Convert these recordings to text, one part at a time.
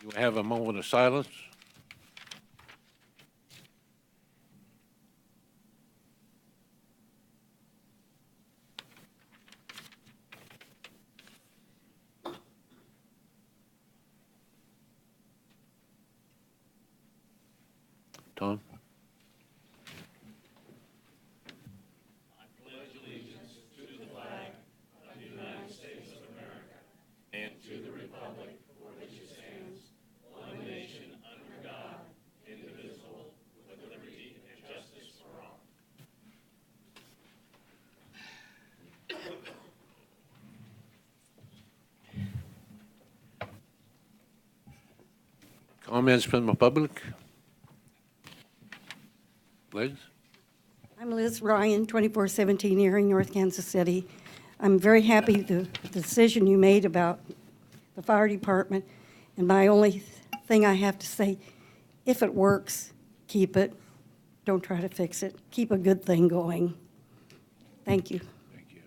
You have a moment of silence. Tom? Comments from the public? Liz? I'm Liz Ryan, 2417 Erie, North Kansas City. I'm very happy the decision you made about the fire department. And my only thing I have to say, if it works, keep it. Don't try to fix it. Keep a good thing going. Thank you. Thank you.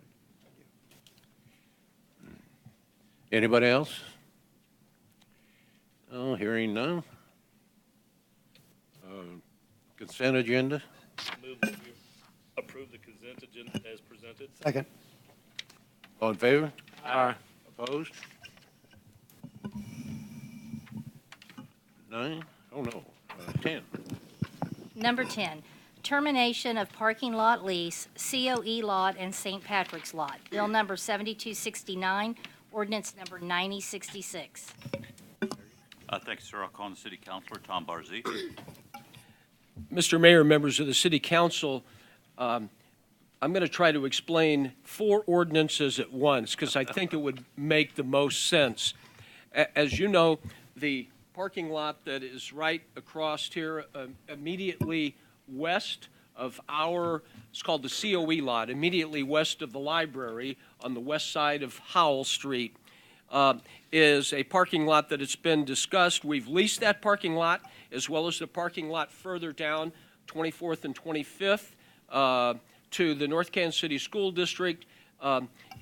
Anybody else? Oh, hearing none. Consent agenda? Move that we approve the consent agenda as presented. Second. All in favor? Aye. Opposed? 9? Oh, no. 10. Number 10, termination of parking lot lease, COE lot and St. Patrick's lot. Bill number 7269, ordinance number 9066. Thank you, sir. I'll call on the City Councilor, Tom Barzee. Mr. Mayor, members of the City Council, I'm going to try to explain 4 ordinances at once because I think it would make the most sense. As you know, the parking lot that is right across here, immediately west of it's called the COE lot, immediately west of the library on the west side of Howell Street, is a parking lot that has been discussed. We've leased that parking lot as well as the parking lot further down 24th and 25th to the North Kansas City School District.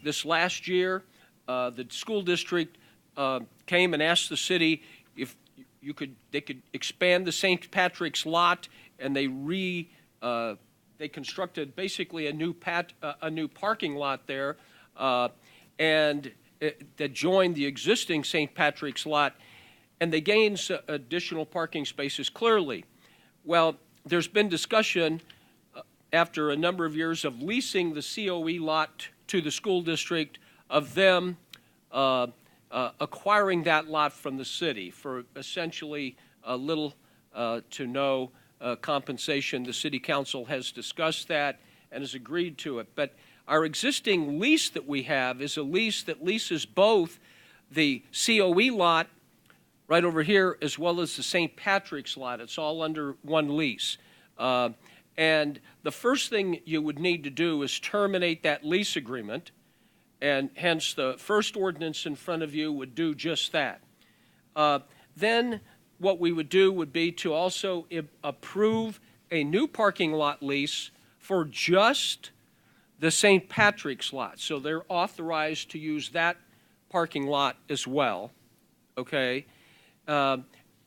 This last year, the school district came and asked the city if they could expand the St. Patrick's lot, and they constructed basically a new parking lot there, and that joined the existing St. Patrick's lot, and they gained additional parking spaces clearly. Well, there's been discussion after a number of years of leasing the COE lot to the school district of them acquiring that lot from the city for essentially little to no compensation. The City Council has discussed that and has agreed to it. But our existing lease that we have is a lease that leases both the COE lot right over here as well as the St. Patrick's lot. It's all under one lease. And the first thing you would need to do is terminate that lease agreement, and hence the first ordinance in front of you would do just that. Then what we would do would be to also approve a new parking lot lease for just the St. Patrick's lot. So they're authorized to use that parking lot as well, okay?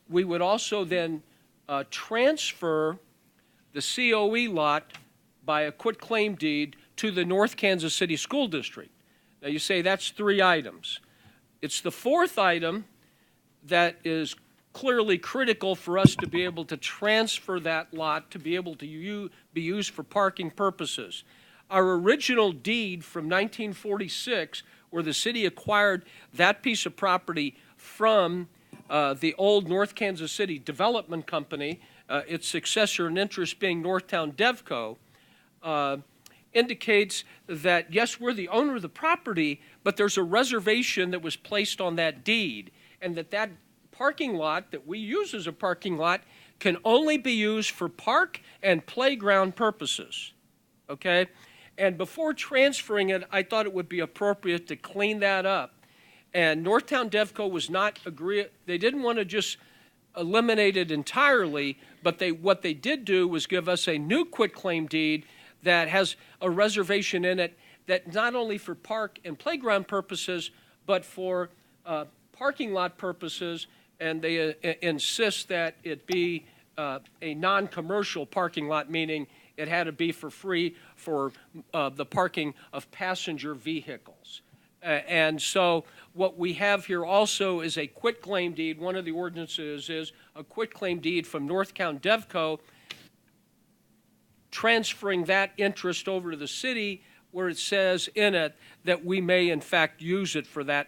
We would also then transfer the COE lot by a quitclaim deed to the North Kansas City School District. Now you say that's 3 items. It's the 4th item that is clearly critical for us to be able to transfer that lot to be able to be used for parking purposes. Our original deed from 1946, where the city acquired that piece of property from the old North Kansas City Development Company, its successor in interest being Northtown Devco, indicates that, yes, we're the owner of the property, but there's a reservation that was placed on that deed, and that parking lot that we use as a parking lot can only be used for park and playground purposes, okay? And before transferring it, I thought it would be appropriate to clean that up. And Northtown Devco was not they didn't want to just eliminate it entirely, but what they did do was give us a new quitclaim deed that has a reservation in it that not only for park and playground purposes, but for parking lot purposes and they insist that it be a non-commercial parking lot, meaning it had to be for free for the parking of passenger vehicles. And so what we have here also is a quitclaim deed. One of the ordinances is a quitclaim deed from Northtown Devco transferring that interest over to the city, where it says in it that we may in fact use it for that,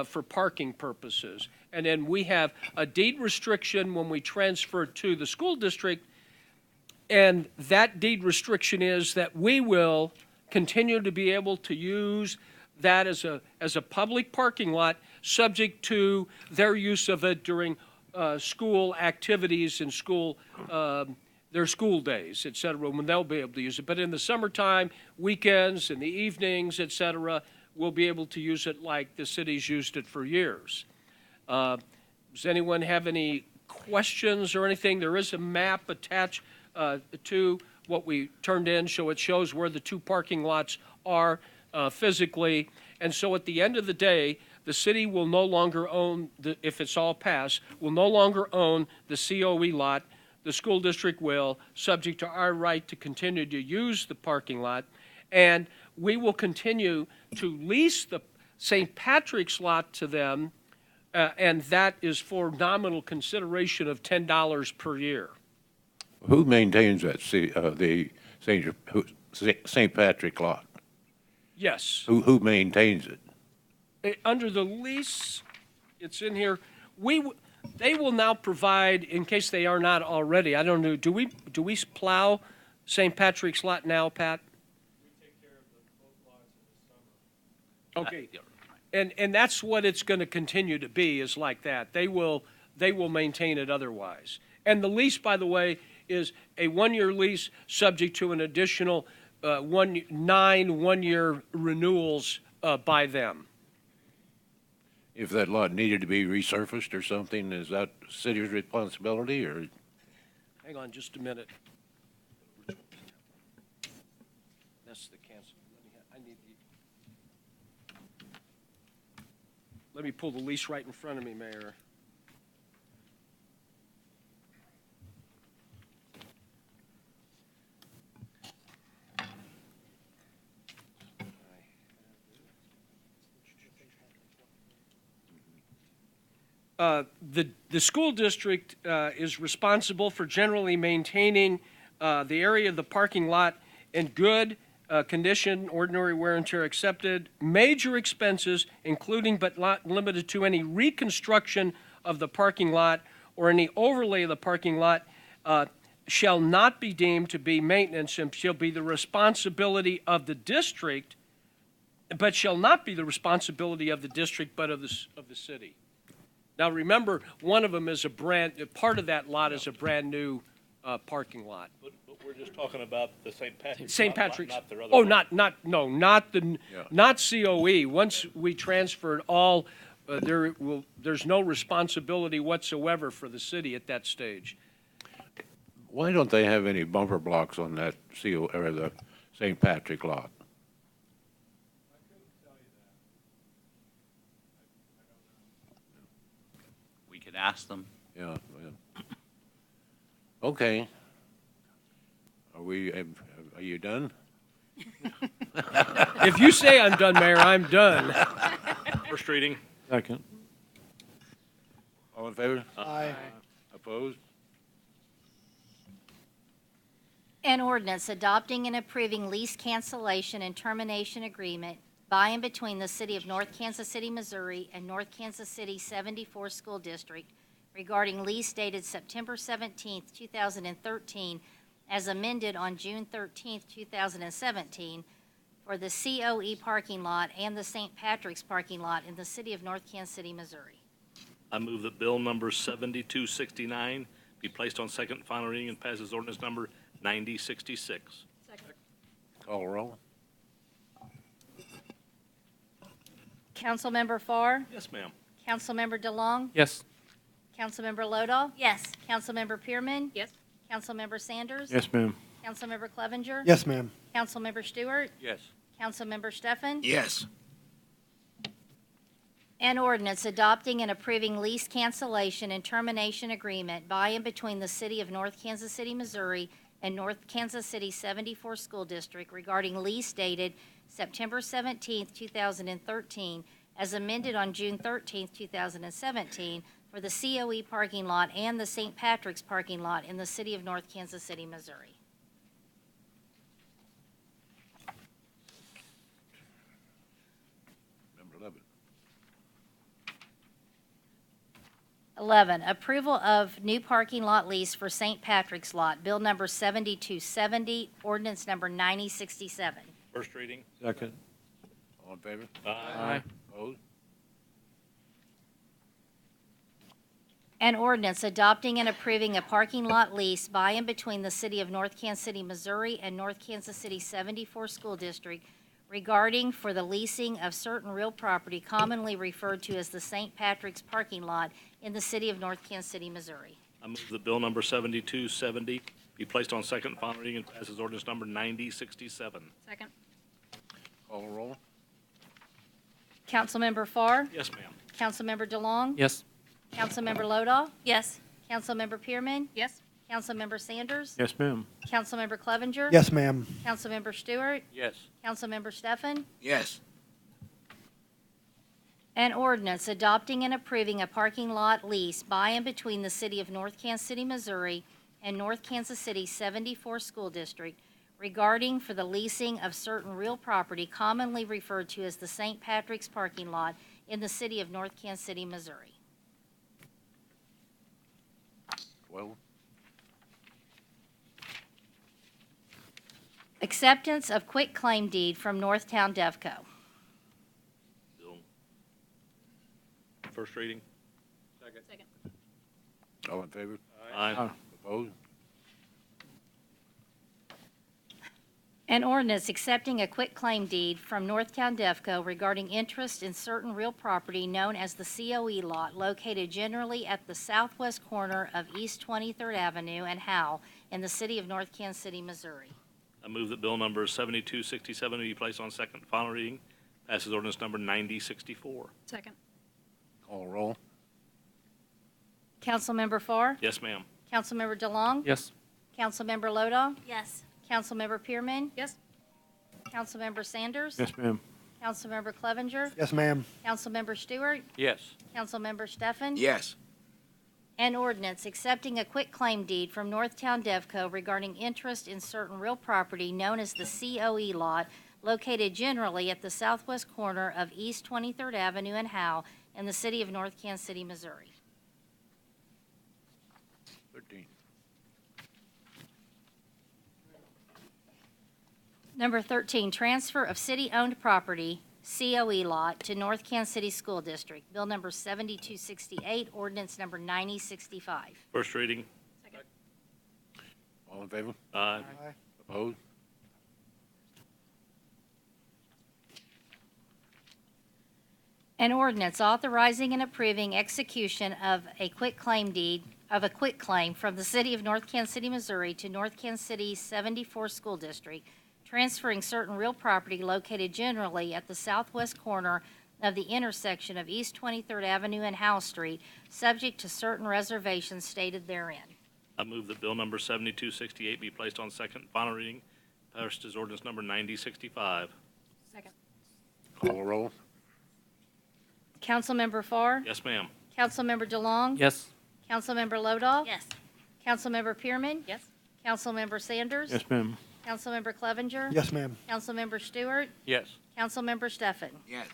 for parking purposes. And then we have a deed restriction when we transfer it to the school district, and that deed restriction is that we will continue to be able to use that as a public parking lot, subject to their use of it during school activities and school, their school days, et cetera, when they'll be able to use it. But in the summertime, weekends, in the evenings, et cetera, we'll be able to use it like the city's used it for years. Does anyone have any questions or anything? There is a map attached to what we turned in, so it shows where the two parking lots are physically. And so at the end of the day, the city will no longer own, if it's all passed, will no longer own the COE lot. The school district will, subject to our right to continue to use the parking lot. And we will continue to lease the St. Patrick's lot to them, and that is for nominal consideration of $10 per year. Who maintains that, the St. Patrick lot? Yes. Who maintains it? Under the lease, it's in here, they will now provide, in case they are not already, I don't know, do we plow St. Patrick's lot now, Pat? We take care of both lots in the summer. Okay. And that's what it's going to continue to be, is like that. They will maintain it otherwise. And the lease, by the way, is a one-year lease subject to an additional 9 one-year renewals by them. If that lot needed to be resurfaced or something, is that city's responsibility, or? Hang on just a minute. That's the cancel. Let me pull the lease right in front of me, Mayor. The school district is responsible for generally maintaining the area of the parking lot in good condition, ordinary wear and tear accepted. Major expenses, including but not limited to any reconstruction of the parking lot or any overlay of the parking lot, shall not be deemed to be maintenance and shall be the responsibility of the district, but shall not be the responsibility of the district but of the city. Now, remember, one of them is part of that lot is a brand-new parking lot. But we're just talking about the St. Patrick's. St. Patrick's. Not their other. Oh, lot. not COE. Once we transferred all, there's no responsibility whatsoever for the city at that stage. Why don't they have any bumper blocks on that or the St. Patrick lot? We could ask them. Yeah. Okay. Are you done? If you say I'm done, Mayor, I'm done. First reading. Second. All in favor? Aye. Opposed? An ordinance adopting and approving lease cancellation and termination agreement by and between the City of North Kansas City, Missouri and North Kansas City 74 School District regarding lease dated September 17, 2013, as amended on June 13, 2017, for the COE parking lot and the St. Patrick's parking lot in the City of North Kansas City, Missouri. I move that bill number 7269 be placed on second and final reading and passes ordinance number 9066. Call roll. Councilmember Farr? Yes, ma'am. Councilmember DeLong? Yes. Councilmember Lodahl? Yes. Councilmember Pearman? Yes. Councilmember Sanders? Yes, ma'am. Councilmember Clevenger? Yes, ma'am. Councilmember Stewart? Yes. Councilmember Steffen? Yes. An ordinance adopting and approving lease cancellation and termination agreement by and between the City of North Kansas City, Missouri and North Kansas City 74 School District regarding lease dated September 17, 2013, as amended on June 13, 2017, for the COE parking lot and the St. Patrick's parking lot in the City of North Kansas City, Missouri. Number 11. 11, approval of new parking lot lease for St. Patrick's Lot, Bill number 7270, ordinance number 9067. First reading. Second. All in favor? Aye. Opposed? An ordinance adopting and approving a parking lot lease by and between the City of North Kansas City, Missouri and North Kansas City 74 School District regarding for the leasing of certain real property commonly referred to as the St. Patrick's parking lot in the City of North Kansas City, Missouri. I move that bill number 7270 be placed on second and final reading and passes ordinance number 9067. Second. Call the roll? Councilmember Farr? Yes, ma'am. Councilmember DeLong? Yes. Councilmember Lodahl? Yes. Councilmember Pearman? Yes. Councilmember Sanders? Yes, ma'am. Councilmember Clevenger? Yes, ma'am. Councilmember Stewart? Yes. Councilmember Steffen? Yes. An ordinance adopting and approving a parking lot lease by and between the City of North Kansas City, Missouri and North Kansas City 74 School District regarding for the leasing of certain real property commonly referred to as the St. Patrick's parking lot in the City of North Kansas City, Missouri. 12. Acceptance of quitclaim deed from Northtown Devco. Bill. First reading. Second. All in favor? Aye. Opposed? An ordinance accepting a quitclaim deed from Northtown Devco regarding interest in certain real property known as the COE lot located generally at the southwest corner of East 23rd Avenue and Howe in the City of North Kansas City, Missouri. I move that bill number 7267 be placed on second and final reading, passes ordinance number 9064. Second. Call the roll? Councilmember Farr? Yes, ma'am. Councilmember DeLong? Yes. Councilmember Lodahl? Yes. Councilmember Pearman? Yes. Councilmember Sanders? Yes, ma'am. Councilmember Clevenger? Yes, ma'am. Councilmember Stewart? Yes. Councilmember Steffen? Yes. An ordinance accepting a quitclaim deed from Northtown Devco regarding interest in certain real property known as the COE lot located generally at the southwest corner of East 23rd Avenue and Howe in the City of North Kansas City, Missouri. 13. Number 13, transfer of city-owned property, COE lot, to North Kansas City School District. Bill number 7268, ordinance number 9065. First reading. All in favor? Aye. Opposed? An ordinance authorizing and approving execution of a quitclaim deed of a quitclaim from the City of North Kansas City, Missouri to North Kansas City 74 School District, transferring certain real property located generally at the southwest corner of the intersection of East 23rd Avenue and Howe Street, subject to certain reservations stated therein. I move that bill number 7268 be placed on second and final reading, passed as ordinance number 9065. Second. Call the roll? Councilmember Farr? Yes, ma'am. Councilmember DeLong? Yes. Councilmember Lodahl? Yes. Councilmember Pearman? Yes. Councilmember Sanders? Yes, ma'am. Councilmember Clevenger? Yes, ma'am. Councilmember Stewart? Yes. Councilmember Steffen? Yes.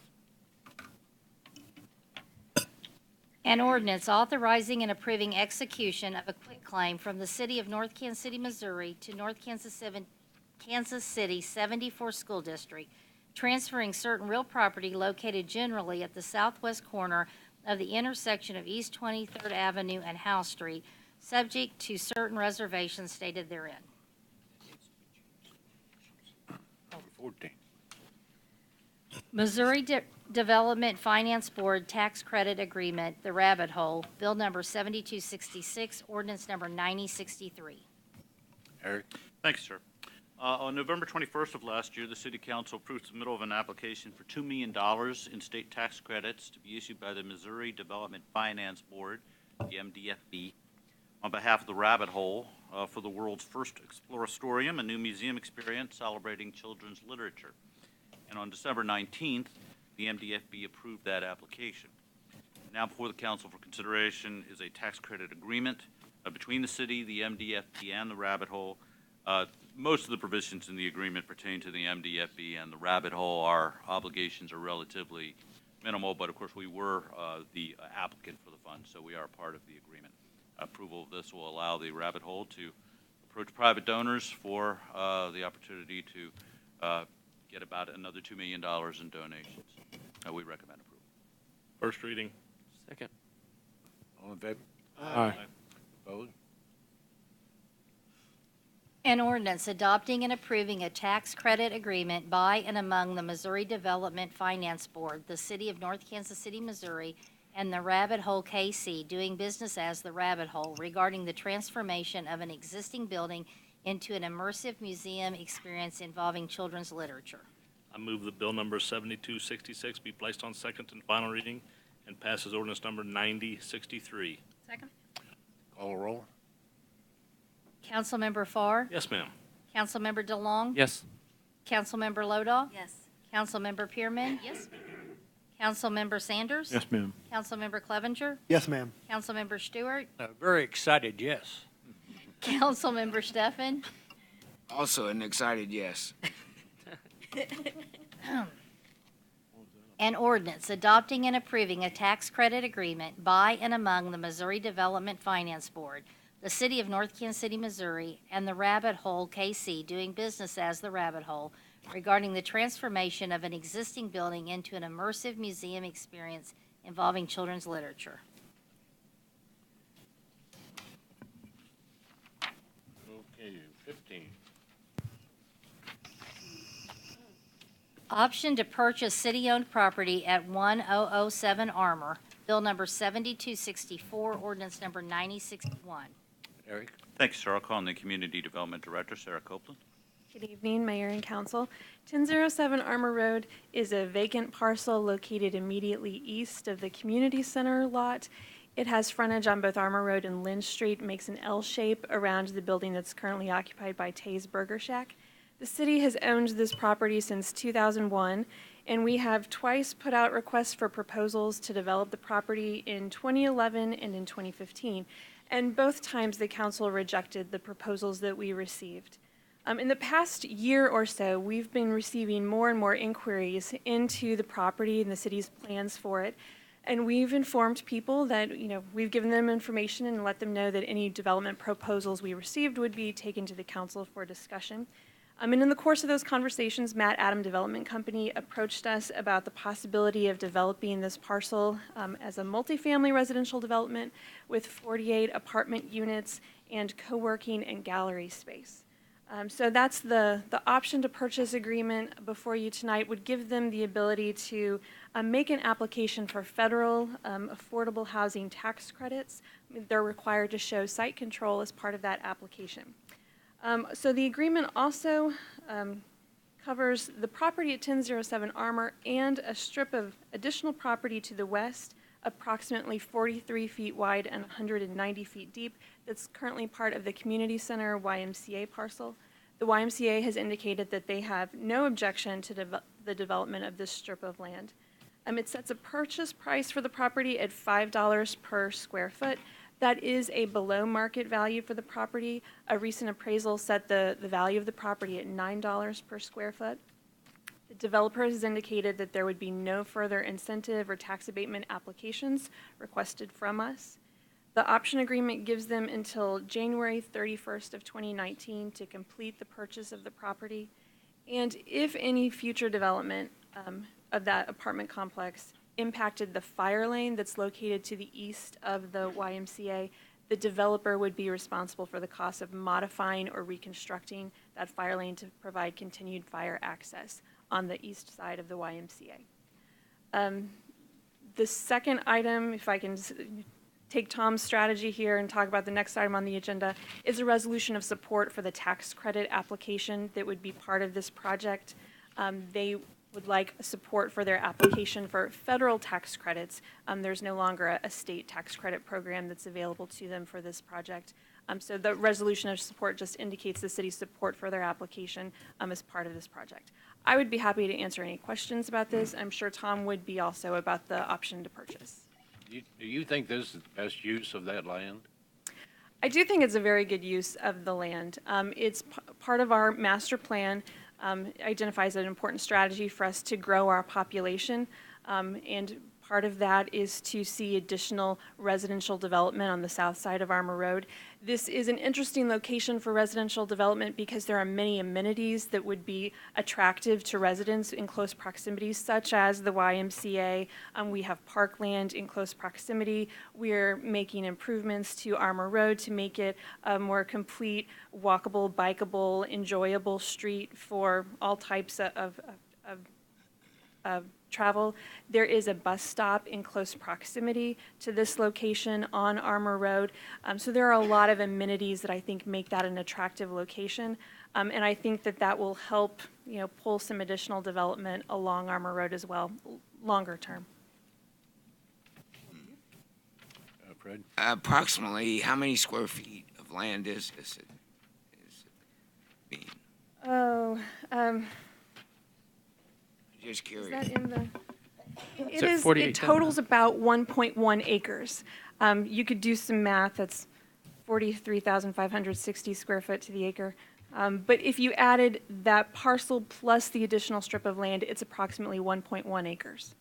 An ordinance authorizing and approving execution of a quitclaim from the City of North Kansas City, Missouri to North Kansas City 74 School District, transferring certain real property located generally at the southwest corner of the intersection of East 23rd Avenue and Howe Street, subject to certain reservations stated therein. Number 14. Missouri Development Finance Board Tax Credit Agreement, the Rabbit Hole, Bill number 7266, ordinance number 9063. Eric? Thank you, sir. On November 21st of last year, the City Council approved submittal of an application for $2 million in state tax credits to be issued by the Missouri Development Finance Board, the MDFB, on behalf of the Rabbit Hole for the world's first Exploratorium, a new museum experience celebrating children's literature. And on December 19th, the MDFB approved that application. Now before the council for consideration is a tax credit agreement between the city, the MDFB, and the Rabbit Hole. Most of the provisions in the agreement pertain to the MDFB and the Rabbit Hole. Our obligations are relatively minimal, but of course we were the applicant for the fund, so we are part of the agreement. Approval of this will allow the Rabbit Hole to approach private donors for the opportunity to get about another $2 million in donations. We recommend approval. First reading. Second. All in favor? Aye. Opposed? An ordinance adopting and approving a tax credit agreement by and among the Missouri Development Finance Board, the City of North Kansas City, Missouri, and the Rabbit Hole KC, doing business as the Rabbit Hole, regarding the transformation of an existing building into an immersive museum experience involving children's literature. I move that bill number 7266 be placed on second and final reading and passes ordinance number 9063. Second. Call a roll? Councilmember Farr? Yes, ma'am. Councilmember DeLong? Yes. Councilmember Lodahl? Yes. Councilmember Pearman? Yes. Councilmember Sanders? Yes, ma'am. Councilmember Clevenger? Yes, ma'am. Councilmember Stewart? Very excited, yes. Councilmember Steffen? Also an excited yes. An ordinance adopting and approving a tax credit agreement by and among the Missouri Development Finance Board, the City of North Kansas City, Missouri, and the Rabbit Hole KC, doing business as the Rabbit Hole, regarding the transformation of an existing building into an immersive museum experience involving children's literature. Okay, 15. Option to purchase city-owned property at 1007 Armour, Bill number 7264, ordinance number 9061. Eric? Thank you, sir. I'll call on the Community Development Director, Sarah Copeland. Good evening, Mayor and Council. 1007 Armour Road is a vacant parcel located immediately east of the community center lot. It has frontage on both Armour Road and Lynch Street, makes an L shape around the building that's currently occupied by Tay's Burger Shack. The city has owned this property since 2001, and we have twice put out requests for proposals to develop the property in 2011 and in 2015. And both times the council rejected the proposals that we received. In the past year or so, we've been receiving more and more inquiries into the property and the city's plans for it. And we've informed people that, we've given them information and let them know that any development proposals we received would be taken to the council for discussion. And in the course of those conversations, Matt Adam Development Company approached us about the possibility of developing this parcel as a multifamily residential development with 48 apartment units and co-working and gallery space. So that's the option to purchase agreement before you tonight would give them the ability to make an application for federal affordable housing tax credits. They're required to show site control as part of that application. So the agreement also covers the property at 1007 Armour and a strip of additional property to the west, approximately 43 feet wide and 190 feet deep, that's currently part of the Community Center YMCA parcel. The YMCA has indicated that they have no objection to the development of this strip of land. It sets a purchase price for the property at $5 per square foot. That is a below market value for the property. A recent appraisal set the value of the property at $9 per square foot. The developer has indicated that there would be no further incentive or tax abatement applications requested from us. The option agreement gives them until January 31st of 2019 to complete the purchase of the property. And if any future development of that apartment complex impacted the fire lane that's located to the east of the YMCA, the developer would be responsible for the cost of modifying or reconstructing that fire lane to provide continued fire access on the east side of the YMCA. The second item, if I can take Tom's strategy here and talk about the next item on the agenda, is a resolution of support for the tax credit application that would be part of this project. They would like support for their application for federal tax credits. There's no longer a state tax credit program that's available to them for this project. So the resolution of support just indicates the city's support for their application as part of this project. I would be happy to answer any questions about this. I'm sure Tom would be also about the option to purchase. Do you think this is the best use of that land? I do think it's a very good use of the land. It's part of our master plan, identifies an important strategy for us to grow our population, and part of that is to see additional residential development on the south side of Armour Road. This is an interesting location for residential development because there are many amenities that would be attractive to residents in close proximity, such as the YMCA. We have parkland in close proximity. We're making improvements to Armour Road to make it a more complete, walkable, bikeable, enjoyable street for all types of travel. There is a bus stop in close proximity to this location on Armour Road. So there are a lot of amenities that I think make that an attractive location. And I think that that will help, pull some additional development along Armour Road as well, longer term. Fred? Approximately how many square feet of land is it being? Oh, Just is curious. that in the? It So is, 48 it totals about 1.1 acres. You could do some math, that's 43,560 square foot to the acre. But if you added that parcel plus the additional strip of land, it's approximately 1.1 acres.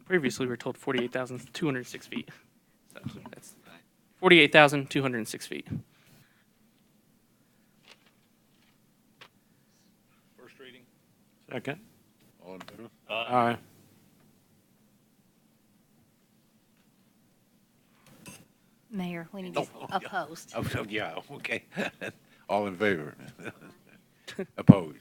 Previously, we were told 48,206 feet. So that's 48,206 feet. First reading. Second. All in favor? Aye. Mayor, we need to oppose. Oh, so, yeah, okay. All in favor? Opposed?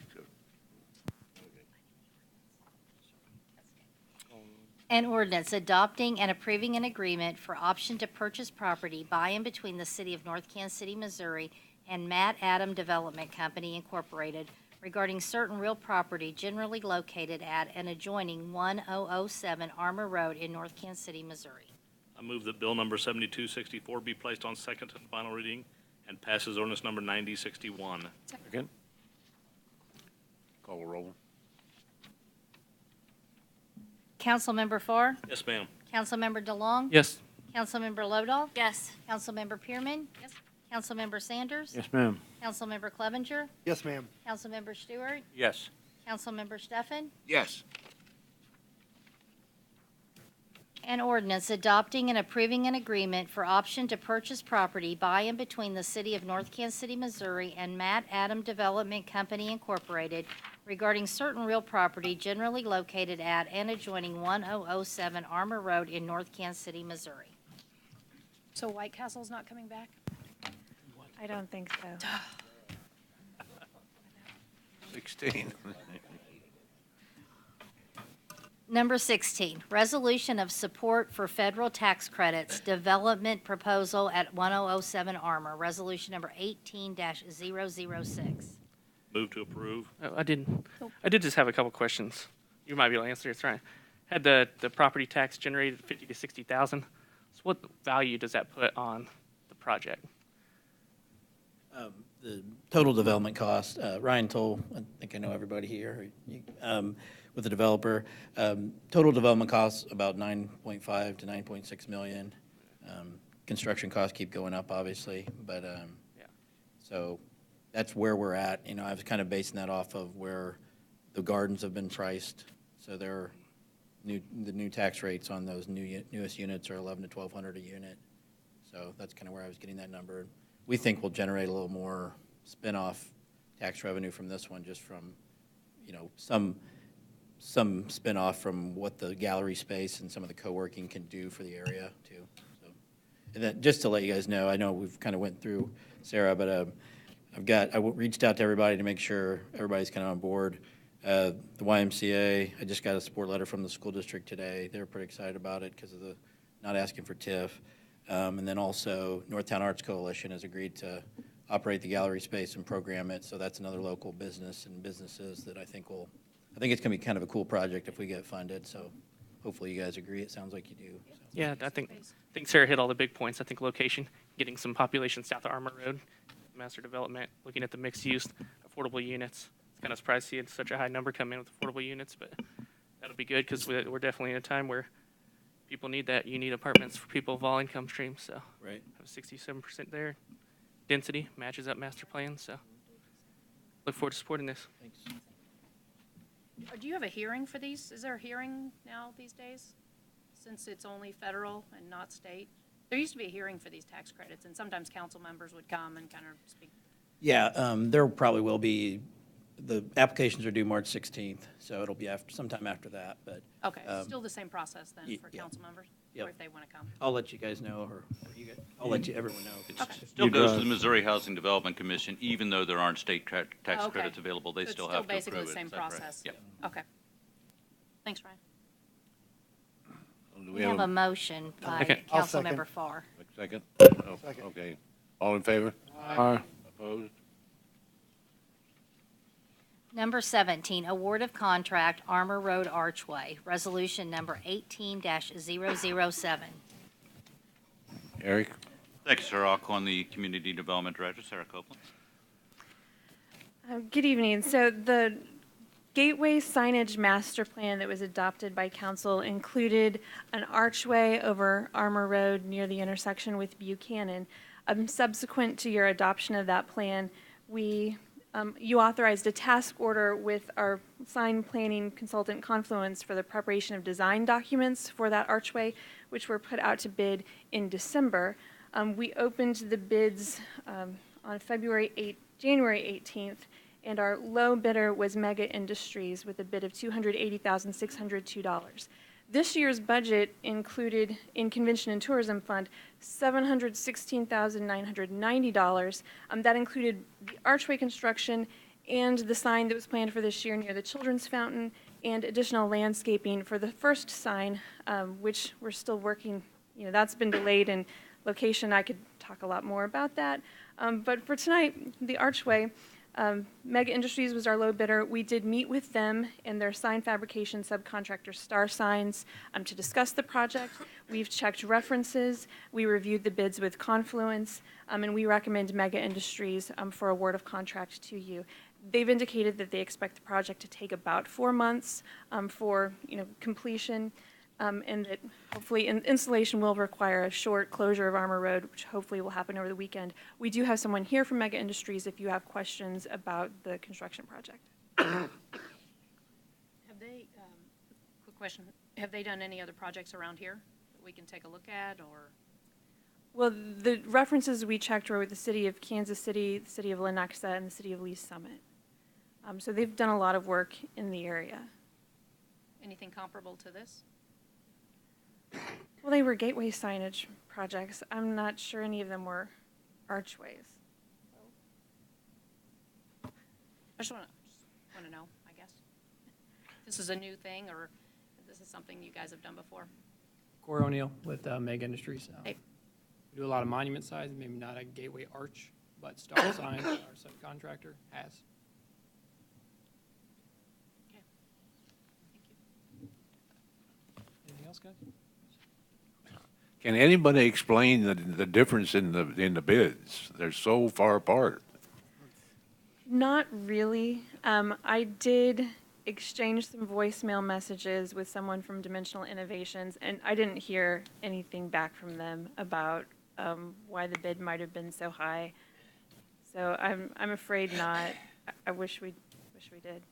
An ordinance adopting and approving an agreement for option to purchase property by and between the City of North Kansas City, Missouri and Matt Adam Development Company Incorporated regarding certain real property generally located at and adjoining 1007 Armour Road in North Kansas City, Missouri. I move that bill number 7264 be placed on second and final reading and passes ordinance number 9061. Second. Call a roll. Councilmember Farr? Yes, ma'am. Councilmember DeLong? Yes. Councilmember Lodahl? Yes. Councilmember Pearman? Yes. Councilmember Sanders? Yes, ma'am. Councilmember Clevenger? Yes, ma'am. Councilmember Stewart? Yes. Councilmember Stefan? Yes. An ordinance adopting and approving an agreement for option to purchase property by and between the City of North Kansas City, Missouri and Matt Adam Development Company Incorporated regarding certain real property generally located at and adjoining 1007 Armour Road in North Kansas City, Missouri. So White Castle's not coming back? I don't think so. 16. Number 16, resolution of support for federal tax credits, development proposal at 1007 Armour, resolution number 18-006. Move to approve. I did just have a couple questions. You might be able to answer. It's right. Had the property tax generated 50 to 60,000. So what value does that put on the project? The total development cost, Ryan Toll, I think I know everybody here, with the developer. Total development costs about 9.5 to 9.6 million. Construction costs keep going up, obviously, but so that's where we're at. I was kind of basing that off of where the gardens have been priced. So the new tax rates on those newest units are 1,100 to 1,200 a unit. So that's kind of where I was getting that number. We think we'll generate a little more spin-off tax revenue from this one, just from, some spin-off from what the gallery space and some of the co-working can do for the area too. So, and then just to let you guys know, I know we've kind of went through Sarah, but I reached out to everybody to make sure everybody's kind of on board. The YMCA, I just got a support letter from the school district today. They're pretty excited about it because of the not asking for TIF. And then also Northtown Arts Coalition has agreed to operate the gallery space and program it. So that's another local business and businesses that I think it's going to be kind of a cool project if we get funded. So hopefully you guys agree. It sounds like you do. So. Yeah, I think Sarah hit all the big points. I think location, getting some population south of Armor Road, master development, looking at the mixed use, affordable units. It's kind of surprised to see such a high number come in with affordable units, but that'll be good because we're definitely in a time where people need that. You need apartments for people of all income streams, so. Right. Have 67% there. Density matches up master plan, so look forward to supporting this. Thanks. Do you have a hearing for these? Is there a hearing now these days? Since it's only federal and not state? There used to be a hearing for these tax credits, and sometimes council members would come and kind of speak. Yeah, there probably will be. The applications are due March 16th, so it'll be sometime after that. But Okay, still the same process then for yeah. council members? Yep. Or if they want to come? I'll let you guys know, or you guys, I'll let everyone know. It still goes to the Missouri Housing Development Commission, even though there aren't state tax Okay. credits available, they So still it's have to approve it. basically the same Is that correct? process? Yep. Okay. Thanks, Ryan. Do We have a motion by Second. I'll second. Councilmember Farr. Second? Oh, okay. All in favor? Aye. Opposed? Number 17, award of contract Armor Road Archway, resolution number 18-007. Eric? Thank you, sir. I'll call on the Community Development Director, Sarah Copeland. Good evening. So the Gateway Signage Master Plan that was adopted by council included an archway over Armor Road near the intersection with Buchanan. Subsequent to your adoption of that plan, you authorized a task order with our sign planning consultant Confluence for the preparation of design documents for that archway, which were put out to bid in December. We opened the bids on January 18th, and our low bidder was Mega Industries with a bid of $280,602. This year's budget included in Convention and Tourism Fund $716,990. That included the archway construction and the sign that was planned for this year near the Children's Fountain and additional landscaping for the first sign, which we're still working. That's been delayed in location. I could talk a lot more about that. But for tonight, the archway, Mega Industries was our low bidder. We did meet with them and their sign fabrication subcontractor Star Signs to discuss the project. We've checked references. We reviewed the bids with Confluence, and we recommend Mega Industries for award of contract to you. They've indicated that they expect the project to take about 4 months for completion. And that hopefully installation will require a short closure of Armor Road, which hopefully will happen over the weekend. We do have someone here from Mega Industries if you have questions about the construction project. Have they, quick question, have they done any other projects around here that we can take a look at, or? Well, the references we checked were with the city of Kansas City, the city of Lenexa, and the city of Lee Summit. So they've done a lot of work in the area. Anything comparable to this? Well, they were gateway signage projects. I'm not sure any of them were archways. I just want to know, I guess. This is a new thing, or this is something you guys have done before? Corey O'Neill with Mega Industries. Hey. We do a lot of monument signs, maybe not a gateway arch, but Star Signs, our subcontractor, has. Okay. Thank you. Anything else, guys? Can anybody explain the difference in the bids? They're so far apart. Not really. I did exchange some voicemail messages with someone from Dimensional Innovations, and I didn't hear anything back from them about why the bid might have been so high. So I'm afraid not. I wish we did.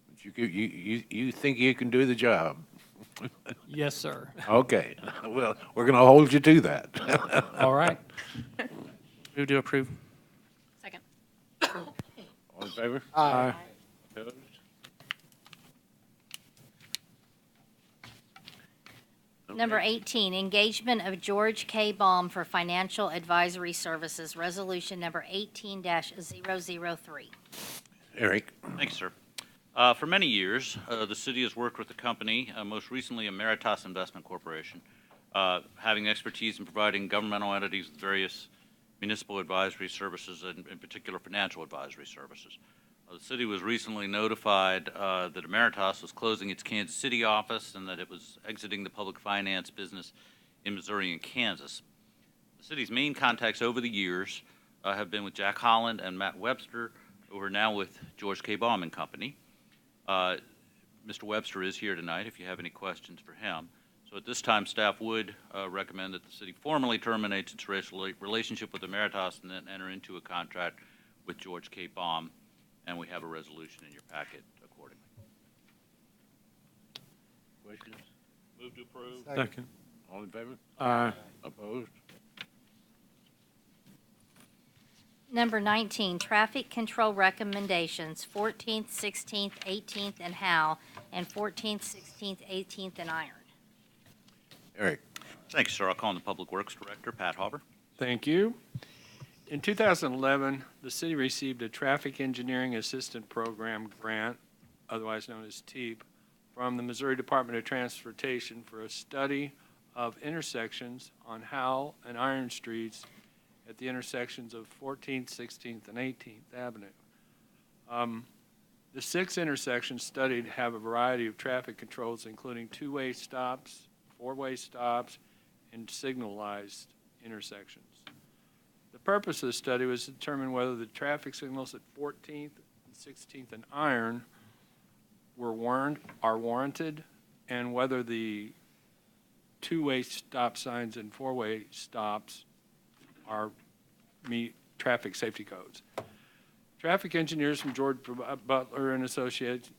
But you think you can do the job? Yes, sir. Okay. Well, we're going to hold you to that. All right. Move to approve. Second. All in favor? Aye. Opposed? Number 18, engagement of George K. Baum for financial advisory services, resolution number 18-003. Eric? Thanks, sir. For many years, the city has worked with the company, most recently Emeritus Investment Corporation, having expertise in providing governmental entities with various municipal advisory services, and in particular financial advisory services. The city was recently notified that Emeritus was closing its Kansas City office and that it was exiting the public finance business in Missouri and Kansas. The city's main contacts over the years have been with Jack Holland and Matt Webster, who are now with George K. Baum and Company. Mr. Webster is here tonight if you have any questions for him. So at this time, staff would recommend that the city formally terminates its relationship with Emeritus and then enter into a contract with George K. Baum, and we have a resolution in your packet accordingly. Questions? Move to approve. Second. All in favor? Aye. Opposed? Number 19, traffic control recommendations, 14th, 16th, 18th, and Howe, and 14th, 16th, 18th, and Iron. Eric? Thank you, sir. I'll call on the Public Works Director, Pat Hauber. Thank you. In 2011, the city received a Traffic Engineering Assistant Program grant, otherwise known as TEAP, from the Missouri Department of Transportation for a study of intersections on Howell and Iron Streets at the intersections of 14th, 16th, and 18th Avenue. The 6 intersections studied have a variety of traffic controls, including two-way stops, four-way stops, and signalized intersections. The purpose of the study was to determine whether the traffic signals at 14th and 16th and Iron are warranted, and whether the two-way stop signs and four-way stops meet traffic safety codes. Traffic engineers from George Butler and Associates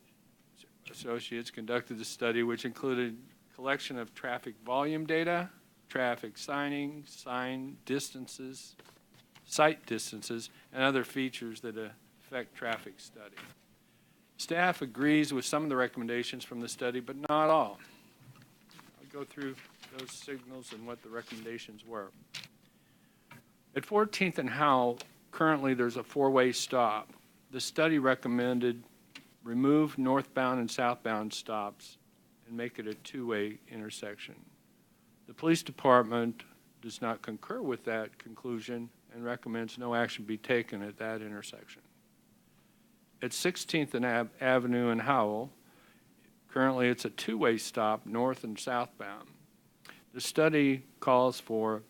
conducted the study, which included collection of traffic volume data, traffic signing, sign distances, sight distances, and other features that affect traffic study. Staff agrees with some of the recommendations from the study, but not all. I'll go through those signals and what the recommendations were. At 14th and Howell, currently there's a four-way stop. The study recommended remove northbound and southbound stops and make it a two-way intersection. The police department does not concur with that conclusion and recommends no action be taken at that intersection. At 16th and Avenue in Howell, currently it's a two-way stop north and southbound. The study calls for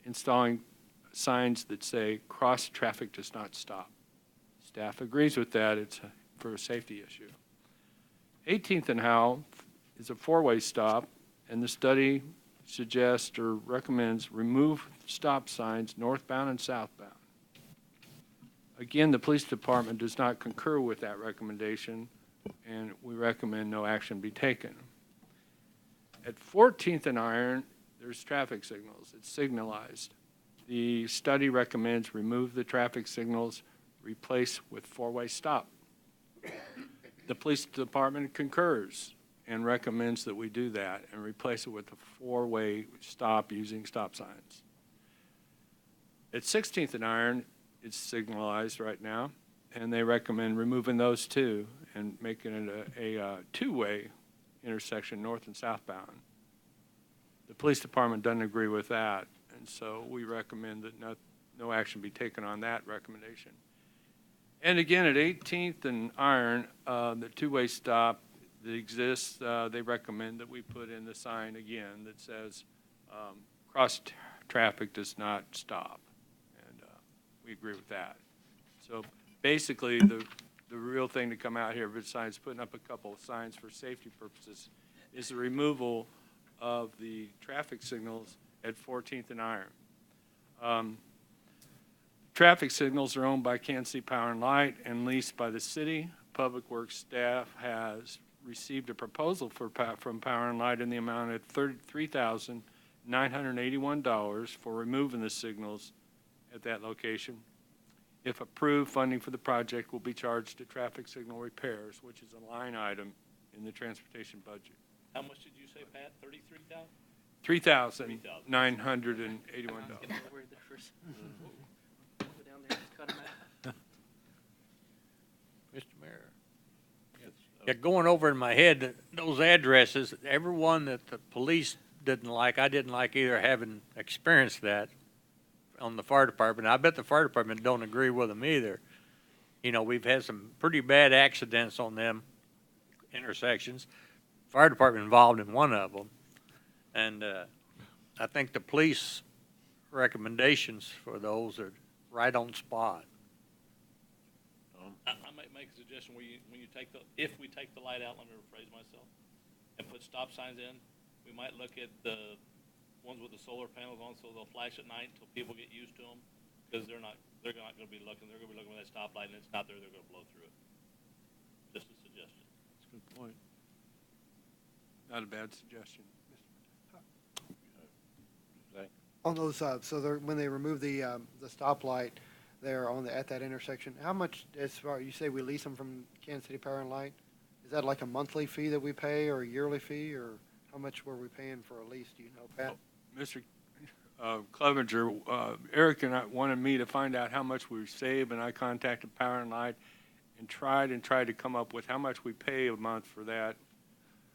installing signs that say cross traffic does not stop. Staff agrees with that. It's for a safety issue. 18th and Howell is a four-way stop, and the study suggests or recommends remove stop signs northbound and southbound. Again, the police department does not concur with that recommendation, and we recommend no action be taken. At 14th and Iron, there's traffic signals. It's signalized. The study recommends remove the traffic signals, replace with four-way stop. The police department concurs and recommends that we do that and replace it with a four-way stop using stop signs. At 16th and Iron, it's signalized right now, and they recommend removing those two and making it a two-way intersection north and southbound. The police department doesn't agree with that, and so we recommend that no action be taken on that recommendation. And again, at 18th and Iron, the two-way stop that exists, they recommend that we put in the sign again that says cross traffic does not stop. And we agree with that. So basically, the real thing to come out here, besides putting up a couple of signs for safety purposes, is the removal of the traffic signals at 14th and Iron. Traffic signals are owned by Kansas City Power and Light and leased by the city. Public Works staff has received a proposal from Power and Light in the amount of $33,981 for removing the signals at that location. If approved, funding for the project will be charged to traffic signal repairs, which is a line item in the transportation budget. How much did you say, Pat? 33,000? $3,981. Mr. Mayor? Yes. Yeah, going over in my head, those addresses, everyone that the police I didn't like either, having experienced that on the fire department. I bet the fire department don't agree with them either. You know, we've had some pretty bad accidents on them intersections. Fire department involved in one of them. And I think the police recommendations for those are right on spot. I might make a suggestion where if we take the light out, let me rephrase myself, and put stop signs in, we might look at the ones with the solar panels on, so they'll flash at night until people get used to them, because they're not gonna be looking for that stoplight, and it's not there, they're gonna blow through it. Just a suggestion. That's a good point. Not a bad suggestion. On those, when they remove the stoplight there at that intersection, how much, as far, you say we lease them from Kansas City Power and Light? Is that like a monthly fee that we pay or a yearly fee, or how much were we paying for a lease, do you know, Pat? Mr. Clevenger, Eric and I wanted me to find out how much we save, and I contacted Power and Light and tried to come up with how much we pay a month for that.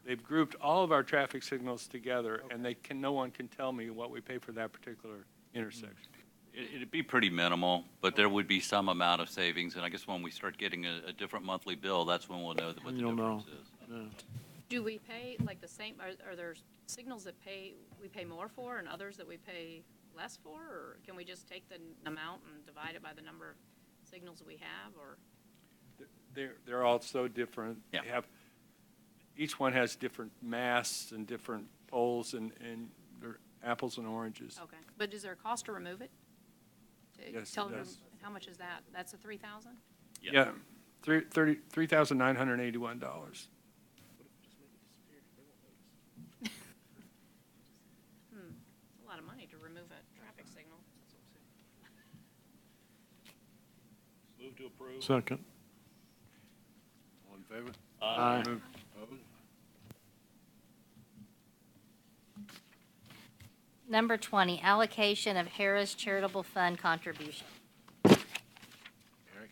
They've grouped all of our traffic signals together, and no one can tell me what we pay for that particular intersection. It'd be pretty minimal, but there would be some amount of savings, and I guess when we start getting a different monthly bill, that's when we'll know what the difference is. Do we pay like the same, are there signals that we pay more for and others that we pay less for? Or can we just take the amount and divide it by the number of signals we have, or? They're all so different. Yeah. Each one has different masts and different poles, and they're apples and oranges. Okay, but is there a cost to remove it? Yes, Tell it them, does. how much is that? That's a 3,000? Yeah, $3,981. A lot of money to remove a traffic signal. Move to approve. Second. All in favor? Aye. Opposed? Number 20, allocation of Harris Charitable Fund contribution. Eric?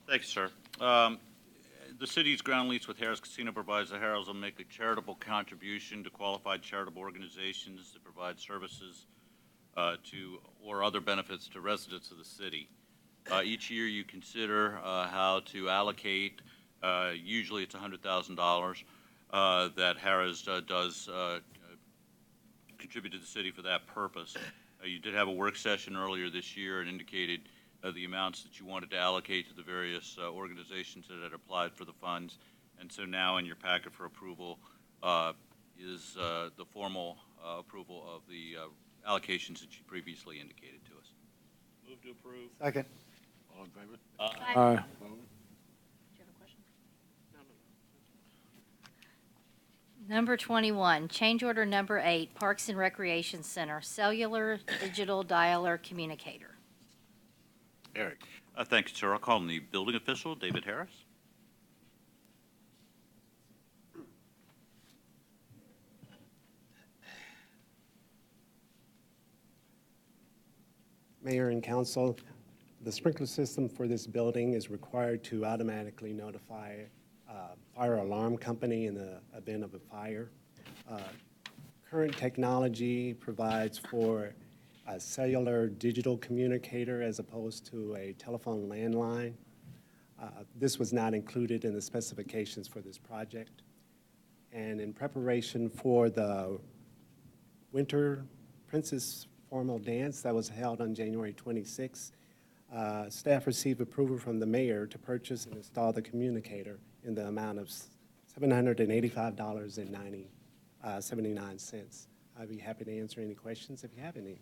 Thanks, sir. The city's ground lease with Harris Casino provides the Harris will make a charitable contribution to qualified charitable organizations that provide services to or other benefits to residents of the city. Each year you consider how to allocate, usually it's $100,000 that Harris does contribute to the city for that purpose. You did have a work session earlier this year and indicated the amounts that you wanted to allocate to the various organizations that had applied for the funds. And so now in your packet for approval is the formal approval of the allocations that you previously indicated to us. Move to approve. Second. All in favor? Aye. Opposed? Do you have a question? Number 21, change order number 8, Parks and Recreation Center, cellular digital dialer communicator. Eric? Thank you, sir. I'll call on the building official, David Harris. Mayor and council, the sprinkler system for this building is required to automatically notify fire alarm company in the event of a fire. Current technology provides for a cellular digital communicator as opposed to a telephone landline. This was not included in the specifications for this project. And in preparation for the Winter Princess formal dance that was held on January 26th, staff received approval from the mayor to purchase and install the communicator in the amount of $785.79. I'd be happy to answer any questions if you have any.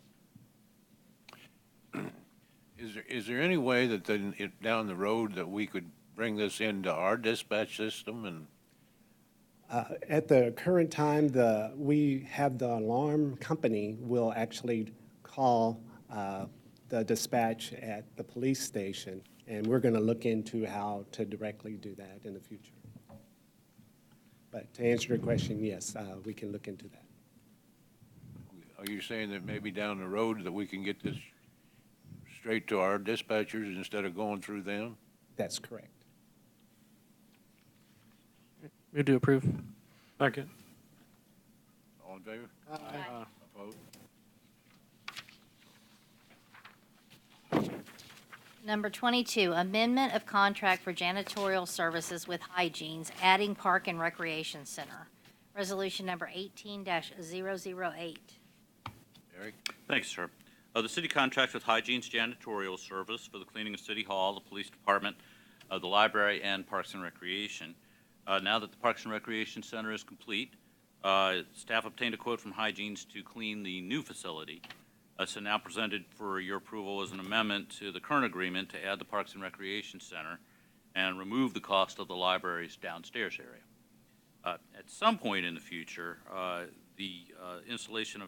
Is there any way that then down the road that we could bring this into our dispatch system and? At the current time, we have the alarm company will actually call the dispatch at the police station, and we're going to look into how to directly do that in the future. But to answer your question, yes, we can look into that. Are you saying that maybe down the road that we can get this straight to our dispatchers instead of going through them? That's correct. Move to approve. Second. All All in favor? Aye. Opposed? Number 22, amendment of contract for janitorial services with Hygienes, adding Park and Recreation Center. Resolution number 18-008. Eric? Thanks, sir. The city contracts with Hygiene's janitorial service for the cleaning of City Hall, the police department, the library, and Parks and Recreation. Now that the Parks and Recreation Center is complete, staff obtained a quote from Hygiene's to clean the new facility. So now presented for your approval as an amendment to the current agreement to add the Parks and Recreation Center and remove the cost of the library's downstairs area. At some point in the future, after installation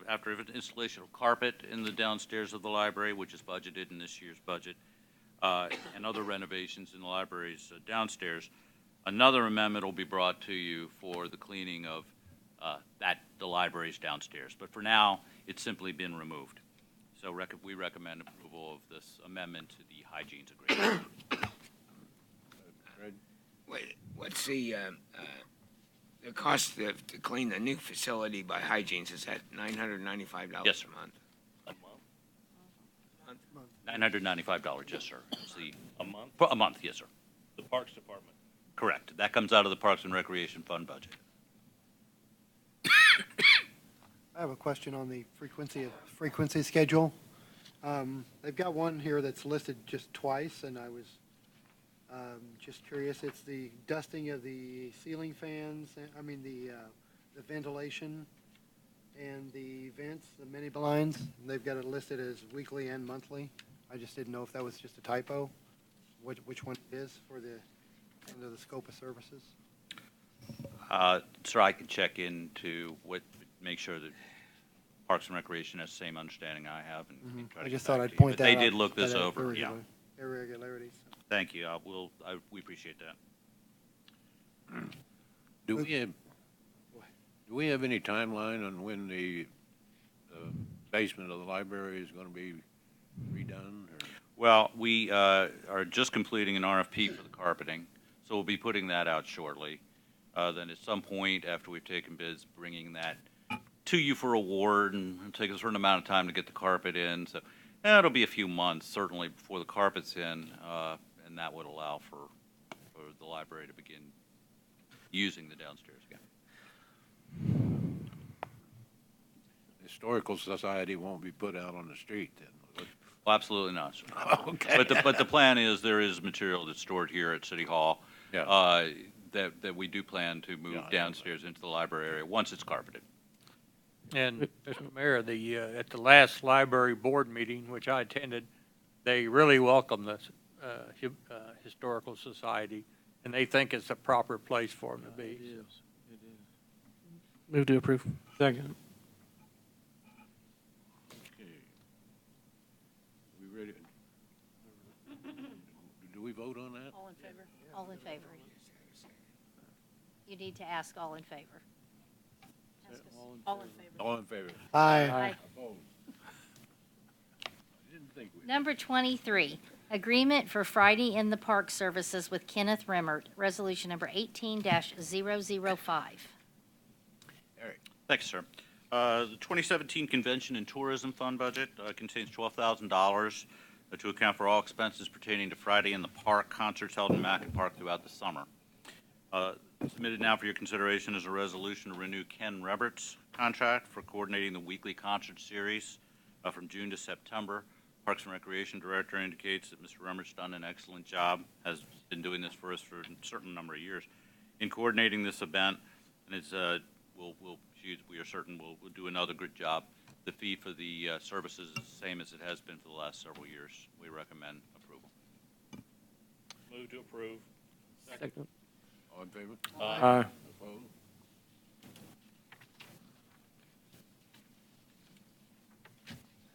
of carpet in the downstairs of the library, which is budgeted in this year's budget, and other renovations in the library's downstairs, another amendment will be brought to you for the cleaning of the library's downstairs. But for now, it's simply been removed. So we recommend approval of this amendment to the Hygiene's agreement. What's the cost to clean the new facility by Hygiene's? Is that $995 Yes, sir. a month? $995, yes, sir. It's A month? a month, yes, sir. The Parks Department. Correct. That comes out of the Parks and Recreation Fund budget. I have a question on the frequency schedule. They've got one here that's listed just twice, and I was just curious. It's the dusting of the ceiling fans, the ventilation and the vents, the mini blinds. They've got it listed as weekly and monthly. I just didn't know if that was just a typo, which one it is under the scope of services. Sir, I can check into make sure that Parks and Recreation has the same understanding I have. And try to I just get thought back I'd to you. point But that out. They did look this over, yeah. Irregularities. Thank you. We appreciate that. Do we have any timeline on when the basement of the library is going to be redone? Or? Well, we are just completing an RFP for the carpeting, so we'll be putting that out shortly. Then at some point after we've taken bids, bringing that to you for award, and it'll take a certain amount of time to get the carpet in. So it'll be a few months, certainly, before the carpet's in, and that would allow for the library to begin using the downstairs again. Historical Society won't be put out on the street then? Well, absolutely not, sir. Okay. But the plan is there is material that's stored here at City Hall that we do plan to move downstairs into the library area once it's carpeted. And, Mr. Mayor, at the last library board meeting, which I attended, they really welcome the Historical Society, and they think it's a proper place for them to be. Move to approve. Second. Okay. We ready? Do we vote on that? All in favor? All in favor. You need to ask all in favor. Ask us. All in favor. All in favor? Aye. Opposed? I didn't think we. Number 23, agreement for Friday in the Park services with Kenneth Remmert, resolution number 18-005. Eric? Thanks, sir. The 2017 Convention and Tourism Fund budget contains $12,000 to account for all expenses pertaining to Friday in the Park concerts held in Mackin Park throughout the summer. Submitted now for your consideration is a resolution to renew Ken Remmert's contract for coordinating the weekly concert series from June to September. Parks and Recreation Director indicates that Mr. Remmert's done an excellent job, has been doing this for us for a certain number of years in coordinating this event, and it's we are certain we'll do another good job. The fee for the services is the same as it has been for the last several years. We recommend approval. Move to approve. Second. All in favor? Aye. Opposed?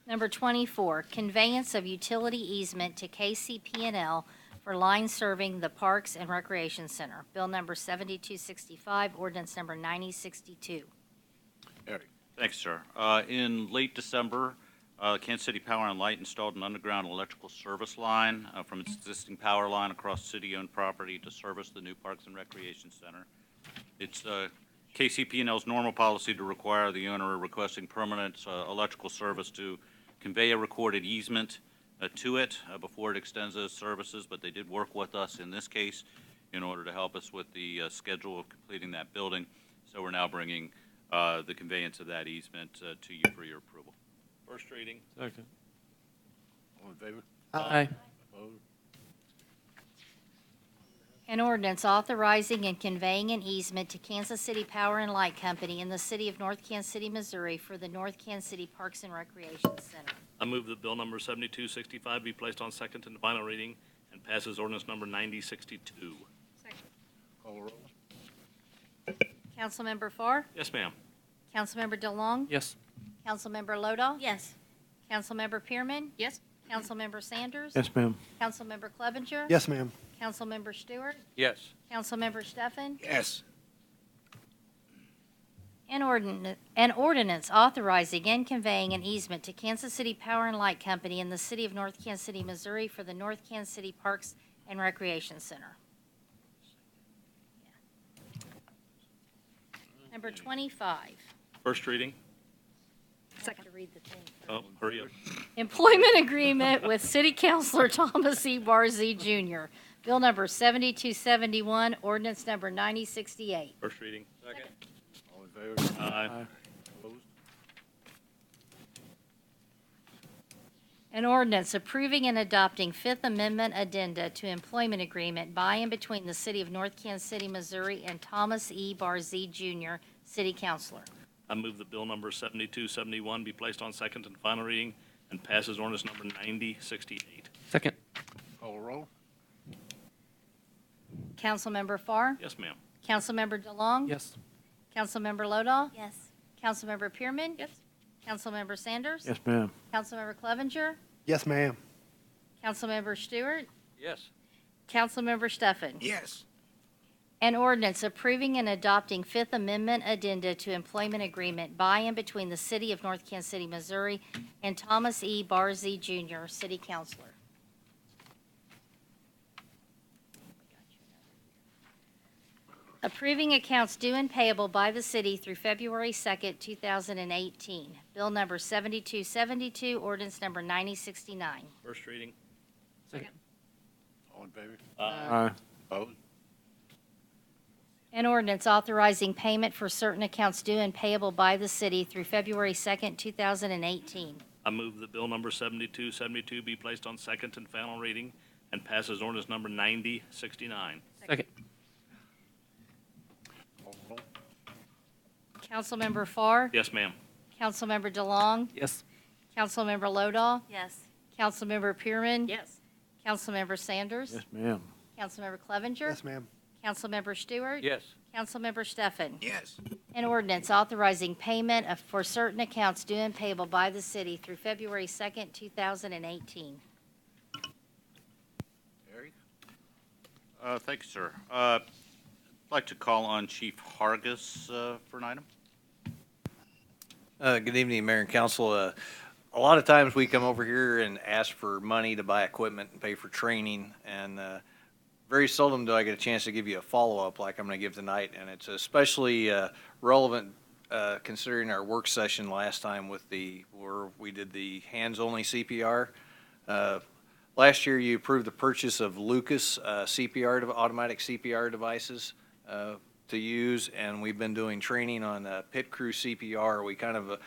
Number 24, conveyance of utility easement to KCP&L for line serving the Parks and Recreation Center. Bill number 7265, ordinance number 9062. Eric? Thanks, sir. In late December, Kansas City Power and Light installed an underground electrical service line from its existing power line across city-owned property to service the new Parks and Recreation Center. It's KCP&L's normal policy to require the owner requesting permanent electrical service to convey a recorded easement to it before it extends those services, but they did work with us in this case in order to help us with the schedule of completing that building. So we're now bringing the conveyance of that easement to you for your approval. First reading. Second. All in favor? Aye. Opposed? An ordinance authorizing and conveying an easement to Kansas City Power and Light Company in the city of North Kansas City, Missouri for the North Kansas City Parks and Recreation Center. I move that bill number 7265 be placed on second and final reading and passes ordinance number 9062. Call the roll. Councilmember Farr? Yes, ma'am. Councilmember DeLong? Yes. Councilmember Lodahl? Yes. Councilmember Pearman? Yes. Councilmember Sanders? Yes, ma'am. Councilmember Clevenger? Yes, ma'am. Councilmember Stewart? Yes. Councilmember Steffen? Yes. An ordinance authorizing and conveying an easement to Kansas City Power and Light Company in the city of North Kansas City, Missouri for the North Kansas City Parks and Recreation Center. Number 25. First reading. Second. To read the thing. Oh, hurry up. Employment agreement with City Councilor Thomas E. Barzee Jr. Bill number 7271, ordinance number 9068. First reading. Second. All in favor? Aye. Opposed? An ordinance approving and adopting Fifth Amendment addenda to employment agreement by and between the City of North Kansas City, Missouri and Thomas E. Barzee Jr., City Councilor. I move that bill number 7271 be placed on second and final reading and passes ordinance number 9068. Second. Call the roll. Councilmember Farr? Yes, ma'am. Councilmember DeLong? Yes. Councilmember Lodahl? Yes. Councilmember Pearman? Yes. Councilmember Sanders? Yes, ma'am. Councilmember Clevenger? Yes, ma'am. Councilmember Stewart? Yes. Councilmember Steffen? Yes. An ordinance approving and adopting Fifth Amendment addenda to employment agreement by and between the City of North Kansas City, Missouri and Thomas E. Barzee Jr., City Councilor. Approving accounts due and payable by the city through February 2nd, 2018. Bill number 7272, ordinance number 9069. First reading. Second. All in favor? Aye. Opposed? An ordinance authorizing payment for certain accounts due and payable by the city through February 2nd, 2018. I move that bill number 7272 be placed on second and final reading and passes ordinance number 9069. Second. Call the roll. Councilmember Farr? Yes, ma'am. Councilmember DeLong? Yes. Councilmember Lodahl? Yes. Councilmember Pearman? Yes. Councilmember Sanders? Yes, ma'am. Councilmember Clevenger? Yes, ma'am. Councilmember Stewart? Yes. Councilmember Steffen? Yes. An ordinance authorizing payment for certain accounts due and payable by the city through February 2nd, 2018. Eric? Thank you, sir. I'd like to call on Chief Hargis for an item. Good evening, Mayor and Council. A lot of times we come over here and ask for money to buy equipment and pay for training, and very seldom do I get a chance to give you a follow-up like I'm going to give tonight, and it's especially relevant considering our work session last time where we did the hands-only CPR. Last year, you approved the purchase of Lucas automatic CPR devices to use, and we've been doing training on pit crew CPR. We kind of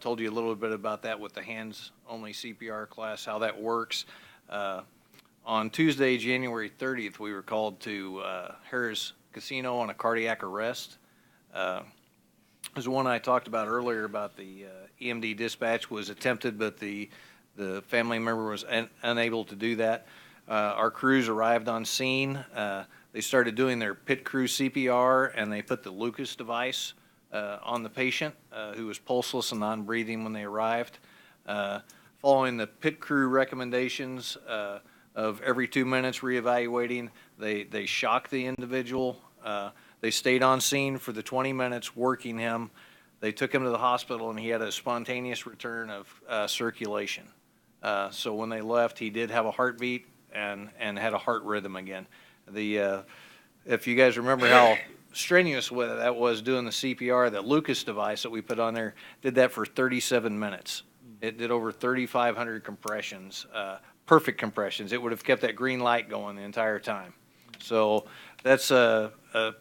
told you a little bit about that with the hands-only CPR class, how that works. On Tuesday, January 30th, we were called to Harris Casino on a cardiac arrest. There's one I talked about earlier about the EMD dispatch was attempted, but the family member was unable to do that. Our crews arrived on scene. They started doing their pit crew CPR, and they put the Lucas device on the patient who was pulseless and non-breathing when they arrived. Following the pit crew recommendations of every 2 minutes reevaluating, they shocked the individual. They stayed on scene for the 20 minutes working him. They took him to the hospital, and he had a spontaneous return of circulation. So when they left, he did have a heartbeat and had a heart rhythm again. If you guys remember how strenuous with that was doing the CPR. The Lucas device that we put on there did that for 37 minutes. It did over 3,500 compressions, perfect compressions. It would have kept that green light going the entire time. So that's a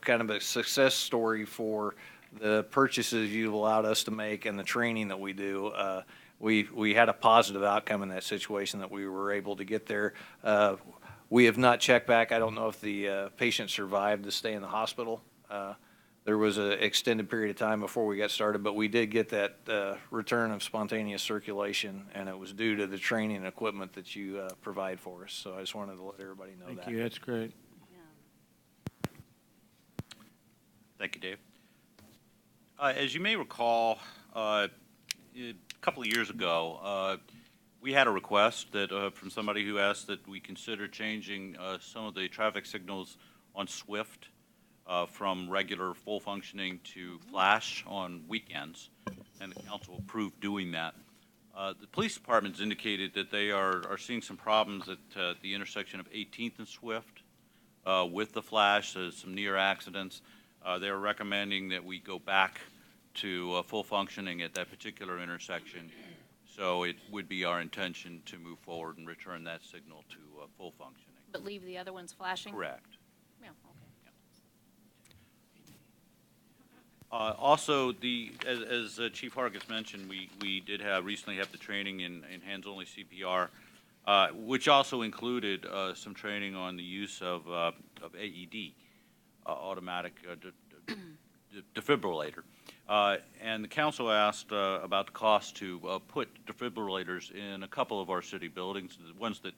kind of a success story for the purchases you've allowed us to make and the training that we do. We had a positive outcome in that situation that we were able to get there. We have not checked back. I don't know if the patient survived to stay in the hospital. There was an extended period of time before we got started, but we did get that return of spontaneous circulation, and it was due to the training and equipment that you provide for us. So I just wanted to let everybody know that. Thank you, that's great. Thank you, Dave. As you may recall, a couple of years ago, we had a request that from somebody who asked that we consider changing some of the traffic signals on Swift from regular full functioning to flash on weekends, and the council approved doing that. The police department's indicated that they are seeing some problems at the intersection of 18th and Swift with the flash, some near accidents. They're recommending that we go back to full functioning at that particular intersection. So it would be our intention to move forward and return that signal to full functioning. But leave the other ones flashing? Correct. Yeah, okay. Also, as Chief Hargis mentioned, we did recently have the training in hands-only CPR, which also included some training on the use of AED, automatic defibrillator. And the council asked about the cost to put defibrillators in a couple of our city buildings, the ones that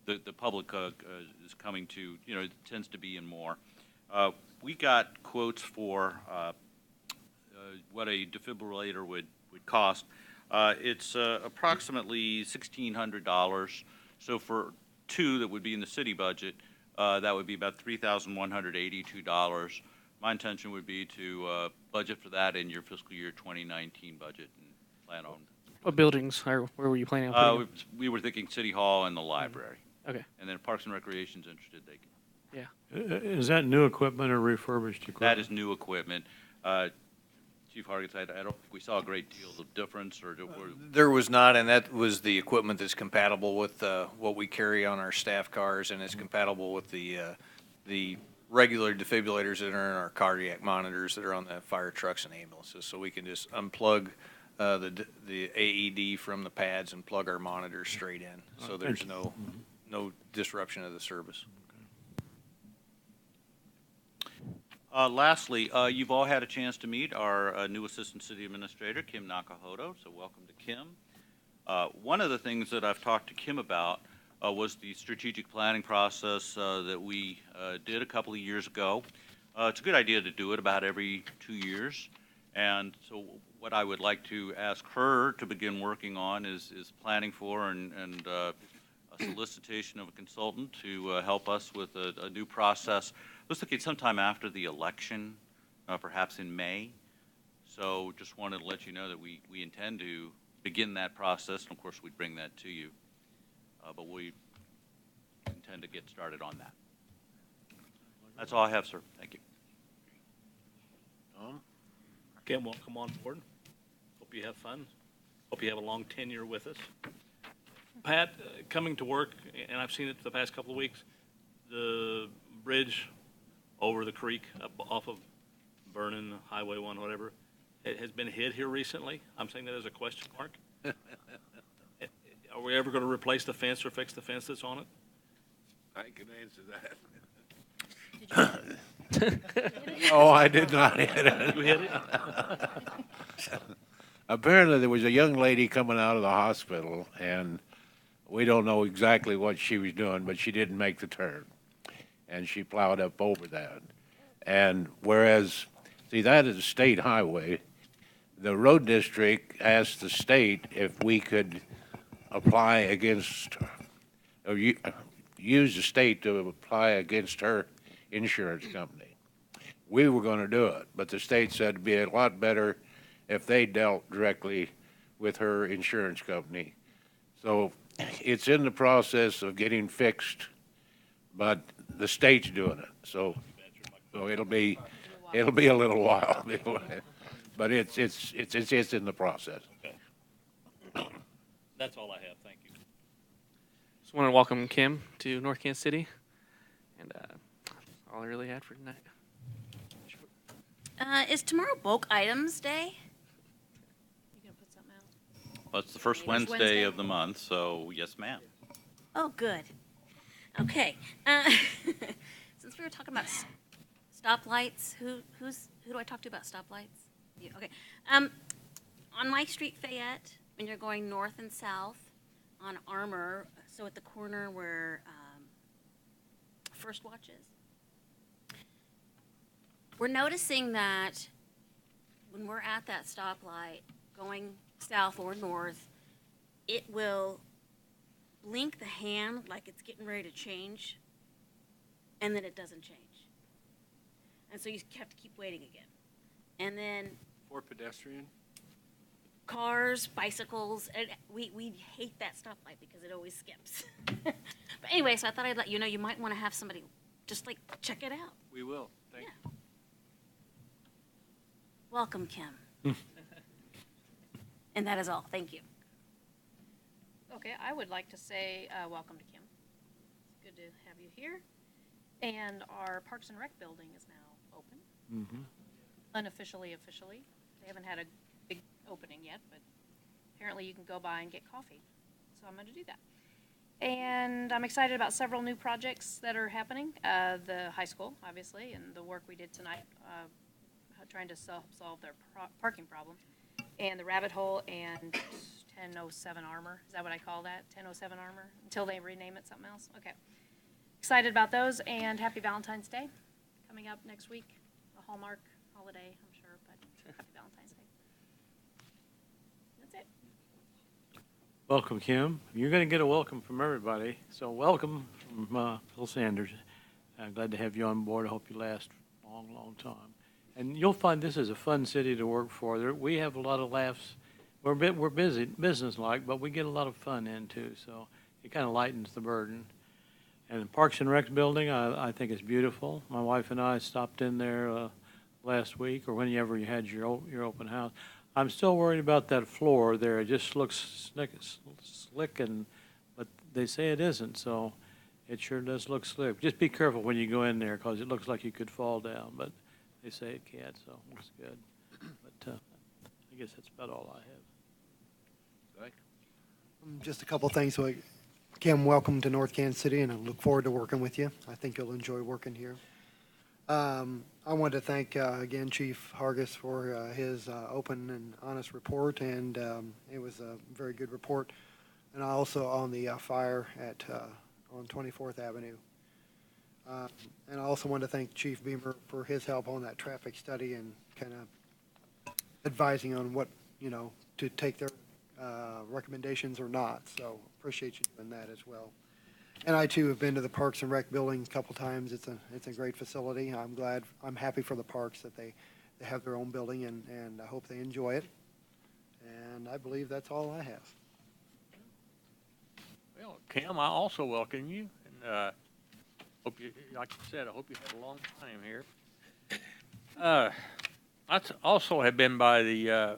the public is coming to, it tends to be in more. We got quotes for what a defibrillator would cost. It's approximately $1,600. So for two that would be in the city budget, that would be about $3,182. My intention would be to budget for that in your fiscal year 2019 budget and plan on. What buildings, or where were you planning on putting them? We were thinking City Hall and the library. Okay. And then if Parks and Recreation's interested, they can. Yeah. Is that new equipment or refurbished equipment? That is new equipment. Chief Hargis, I don't think we saw a great deal of difference, or There was not, and that was the equipment that's compatible with what we carry on our staff cars, and it's compatible with the regular defibrillators that are in our cardiac monitors that are on the fire trucks and ambulances. So we can just unplug the AED from the pads and plug our monitors straight in. So there's no disruption of the service. Lastly, you've all had a chance to meet our new Assistant City Administrator, Kim Nakahoto, so welcome to Kim. One of the things that I've talked to Kim about was the strategic planning process that we did a couple of years ago. It's a good idea to do it about every 2 years, and so what I would like to ask her to begin working on is planning for and a solicitation of a consultant to help us with a new process. Let's look at sometime after the election, perhaps in May. So just wanted to let you know that we intend to begin that process, and of course we'd bring that to you. But we intend to get started on that. That's all I have, sir. Thank you. Tom? Kim, welcome on board. Hope you have fun. Hope you have a long tenure with us. Pat, coming to work, and I've seen it for the past couple of weeks, the bridge over the creek up off of Vernon, Highway 1, whatever, it has been hit here recently. I'm saying that as a question mark. Are we ever going to replace the fence or fix the fence that's on it? I can answer that. Oh, I did not hit it. You hit it? Apparently, there was a young lady coming out of the hospital, and we don't know exactly what she was doing, but she didn't make the turn, and she plowed up over that. And whereas, see, that is a state highway, the road district asked the state if we could apply against, or use the state to apply against her insurance company. We were going to do it, but the state said it'd be a lot better if they dealt directly with her insurance company. So it's in the process of getting fixed, but the state's doing it. So So it'll be a little while. But it's in the process. That's all I have, thank you. Just want to welcome Kim to North Kansas City, and that's all I really had for tonight. Is tomorrow bulk items day? You gonna put something out? Well, it's the first First Wednesday Wednesday. of the month, so yes, ma'am. Oh, good. Okay. Since we were talking about stoplights, who do I talk to about stoplights? You, okay. On Mike Street, Fayette, when you're going north and south on Armour, so at the corner where First Watch is, we're noticing that when we're at that stoplight going south or north, it will blink the hand like it's getting ready to change, and then it doesn't change. And so you have to keep waiting again. And then For pedestrian? cars, bicycles, and we hate that stoplight because it always skips. But anyway, so I thought I'd let you know, you might want to have somebody just like check it out. We will, thank you. Welcome, Kim. And that is all. Thank you. Okay, I would like to say, welcome to Kim. It's good to have you here. And our Parks and Rec building is now open. Unofficially, officially. They haven't had a big opening yet, but apparently you can go by and get coffee. So I'm going to do that. And I'm excited about several new projects that are happening. The high school, obviously, and the work we did tonight, trying to solve their parking problem. And the Rabbit Hole and 1007 Armor. Is that what I call that? 1007 Armor? Until they rename it something else? Okay. Excited about those, and happy Valentine's Day coming up next week. A Hallmark holiday, I'm sure, but happy Valentine's Day. That's it. Welcome, Kim. You're going to get a welcome from everybody. So welcome from Phil Sanders. Glad to have you on board. I hope you last a long, long time. And you'll find this is a fun city to work for. We have a lot of laughs. We're busy, business-like, but we get a lot of fun in too. So it kind of lightens the burden. And the Parks and Rec building, I think is beautiful. My wife and I stopped in there last week, or whenever you had your open house. I'm still worried about that floor there. It just looks slick, but they say it isn't, so it sure does look slick. Just be careful when you go in there, because it looks like you could fall down, but they say it can't, so it's good. But I guess that's about all I have. Just a couple things. So, Kim, welcome to North Kansas City, and I look forward to working with you. I think you'll enjoy working here. I wanted to thank, again, Chief Hargis for his open and honest report, and it was a very good report. And also on the fire on 24th Avenue. And I also want to thank Chief Beamer for his help on that traffic study and kind of advising on what, to take their recommendations or not. So appreciate you doing that as well. And I too have been to the Parks and Rec building a couple times. It's a great facility. I'm happy for the parks that they have their own building, and I hope they enjoy it. And I believe that's all I have. Well, Kim, I also welcome you, and hope you, like you said, I hope you had a long time here. I also have been by the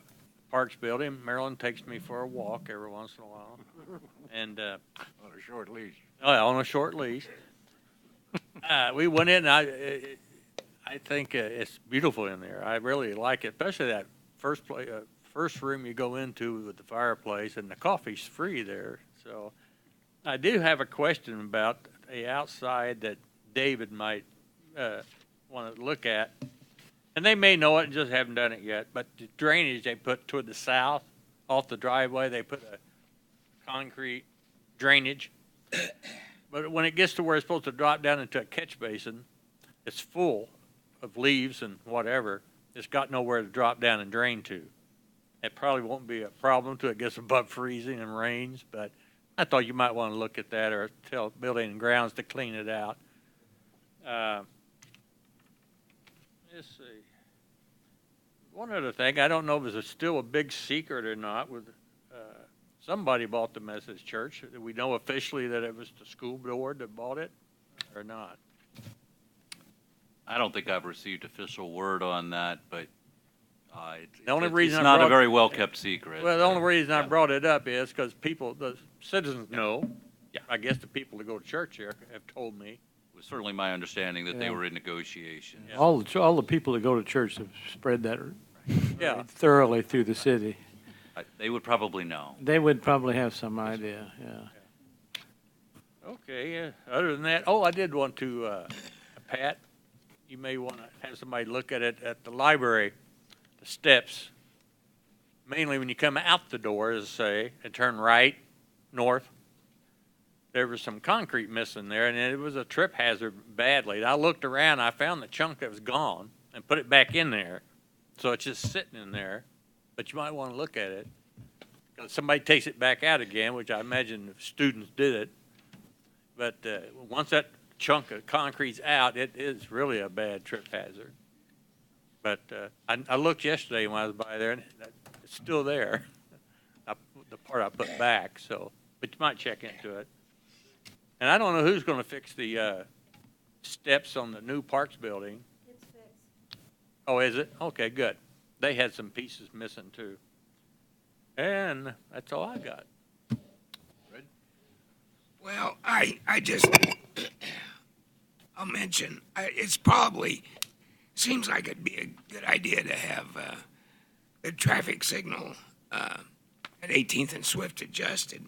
Parks building. Marilyn takes me for a walk every once in a while, and On a short leash. oh, yeah, on a short leash. We went in, and I think it's beautiful in there. I really like it, especially that first room you go into with the fireplace, and the coffee's free there. So I do have a question about the outside that David might want to look at. And they may know it and just haven't done it yet, but the drainage they put toward the south, off the driveway, they put a concrete drainage. But when it gets to where it's supposed to drop down into a catch basin, it's full of leaves and whatever. It's got nowhere to drop down and drain to. It probably won't be a problem until it gets above freezing and rains, but I thought you might want to look at that or tell Building and Grounds to clean it out. Let's see. One other thing, I don't know if it's still a big secret or not. With somebody bought the Methodist Church. Do we know officially that it was the school board that bought it or not? I don't think I've received official word on that, but The only reason it's I not a brought- very well-kept secret. Well, the only reason I brought it up is because people, the citizens know. Yeah. I guess the people that go to church here have told me. It was certainly my understanding that they Yeah. were in negotiations. All the people that go to church have spread that Yeah. thoroughly through the city. They would probably know. They would probably have some idea, yeah. Okay, yeah. Other than that, oh, I did want to, Pat, you may want to have somebody look at it at the library, the steps. Mainly when you come out the door, as I say, and turn right, north, there was some concrete missing there, and it was a trip hazard badly. I looked around, I found the chunk that was gone and put it back in there. So it's just sitting in there, but you might want to look at it. 'Cause somebody takes it back out again, which I imagine students did it. But once that chunk of concrete's out, it is really a bad trip hazard. But I looked yesterday when I was by there, and it's still there. The part I put back, so, but you might check into it. And I don't know who's going to fix the steps on the new Parks building. It's fixed. Oh, is it? Okay, good. They had some pieces missing too. And that's all I got. Well, I just, I'll mention, it's probably, seems like it'd be a good idea to have the traffic signal at 18th and Swift adjusted.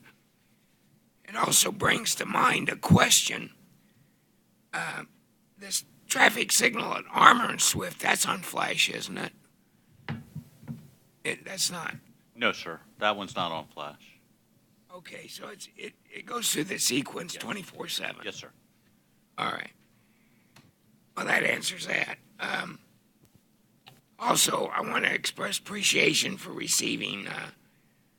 It also brings to mind a question. This traffic signal at Armour and Swift, that's on flash, isn't it? That's not. No, sir. That one's not on flash. Okay, so it goes through the sequence 24/7. Yes, sir. All right. Well, that answers that. Also, I want to express appreciation for receiving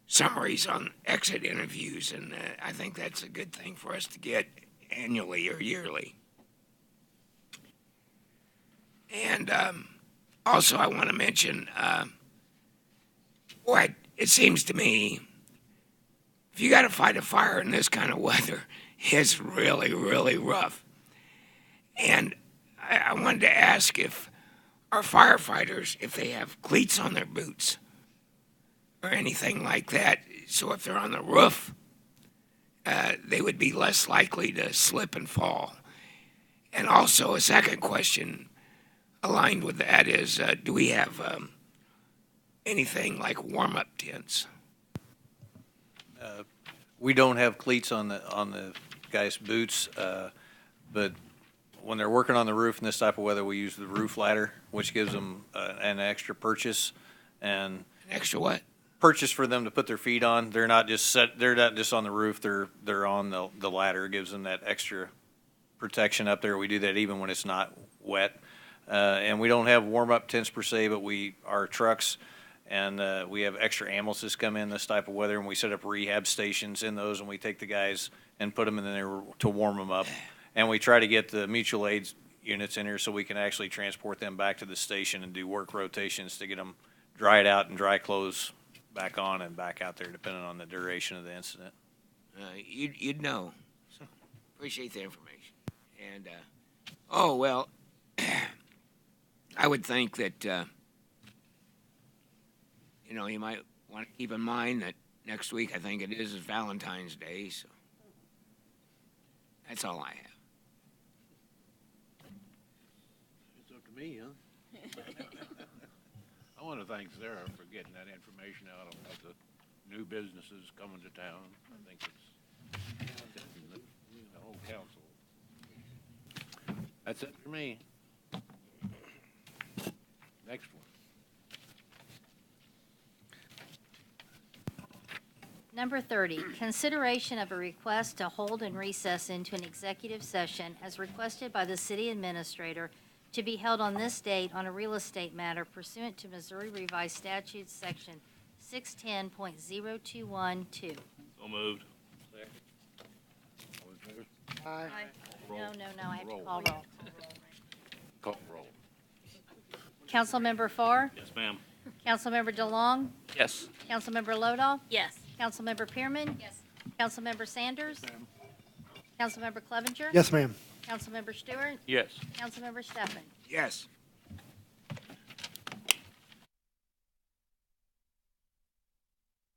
summaries on exit interviews, and I think that's a good thing for us to get annually or yearly. And also, I want to mention, boy, it seems to me, if you got to fight a fire in this kind of weather, it's really, really rough. And I wanted to ask if our firefighters, if they have cleats on their boots or anything like that, so if they're on the roof, they would be less likely to slip and fall. And also, a second question aligned with that is, do we have anything like warm-up tents? We don't have cleats on the guys' boots, but when they're working on the roof in this type of weather, we use the roof ladder, which gives them an extra purchase and An extra what? purchase for them to put their feet on. They're not just they're not just on the roof. They're on the ladder. It gives them that extra protection up there. We do that even when it's not wet, and we don't have warm up tents per se, but our trucks. And we have extra ambulances come in this type of weather, and we set up rehab stations in those, and we take the guys and put them in there to warm them up. And we try to get the mutual aid units in here so we can actually transport them back to the station and do work rotations to get them dried out and dry clothes back on and back out there, depending on the duration of the incident. You'd know. So appreciate the information. And oh well, I would think that you might want to keep in mind that next week I think it is Valentine's Day. So that's all I have. It's up to me, huh? I want to thank Sarah for getting that information out about the new businesses coming to town. I think it's the whole council. That's it for me. Next one. Number 30, consideration of a request to hold and recess into an executive session as requested by the city administrator to be held on this date on a real estate matter pursuant to Missouri Revised Statutes, Section 610.0212. So moved. All in favor? Aye. No, I have to Roll. call roll. Call roll. Councilmember Farr? Yes, ma'am. Councilmember DeLong? Yes. Councilmember Lodahl? Yes. Councilmember Pearman? Yes. Councilmember Sanders? Councilmember Clevenger? Yes, ma'am. Councilmember Stewart? Yes. Councilmember Stefan? Yes.